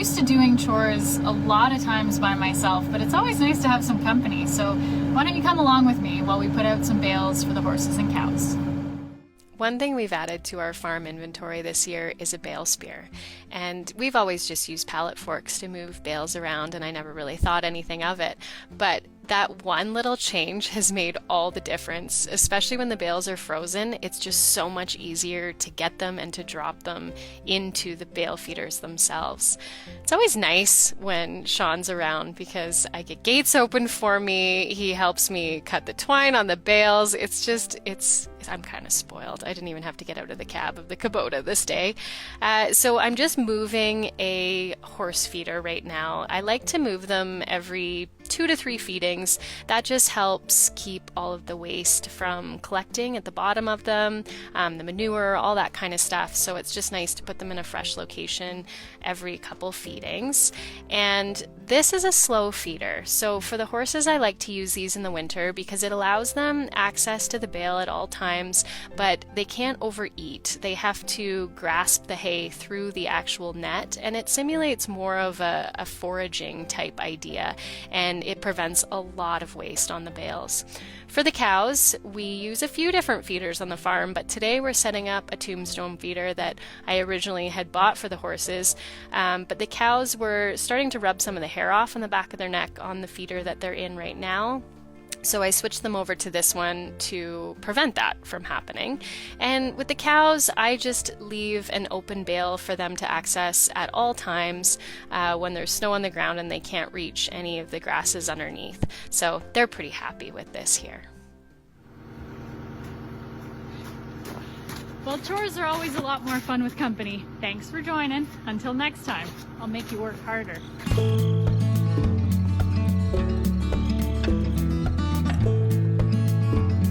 used to doing chores a lot of times by myself, but it's always nice to have some company. So why don't you come along with me while we put out some bales for the horses and cows? One thing we've added to our farm inventory this year is a bale spear. And we've always just used pallet forks to move bales around, and I never really thought anything of it. But that one little change has made all the difference, especially when the bales are frozen. It's just so much easier to get them and to drop them into the bale feeders themselves. It's always nice when Sean's around because I get gates open for me. He helps me cut the twine on the bales. I'm kind of spoiled. I didn't even have to get out of the cab of the Kubota this day. So I'm just moving a horse feeder right now. I like to move them every 2 to 3 feedings. That just helps keep all of the waste from collecting at the bottom of them, the manure, all that kind of stuff. So it's just nice to put them in a fresh location every couple feedings. And this is a slow feeder. So for the horses, I like to use these in the winter because it allows them access to the bale at all times, but they can't overeat. They have to grasp the hay through the actual net, and it simulates more of a foraging type idea, and it prevents a lot of waste on the bales. For the cows, we use a few different feeders on the farm, but today we're setting up a tombstone feeder that I originally had bought for the horses, but the cows were starting to rub some of the hair off on the back of their neck on the feeder that they're in right now. So I switched them over to this one to prevent that from happening. And with the cows, I just leave an open bale for them to access at all times when there's snow on the ground and they can't reach any of the grasses underneath. So they're pretty happy with this here. Well, chores are always a lot more fun with company. Thanks for joining. Until next time, I'll make you work harder.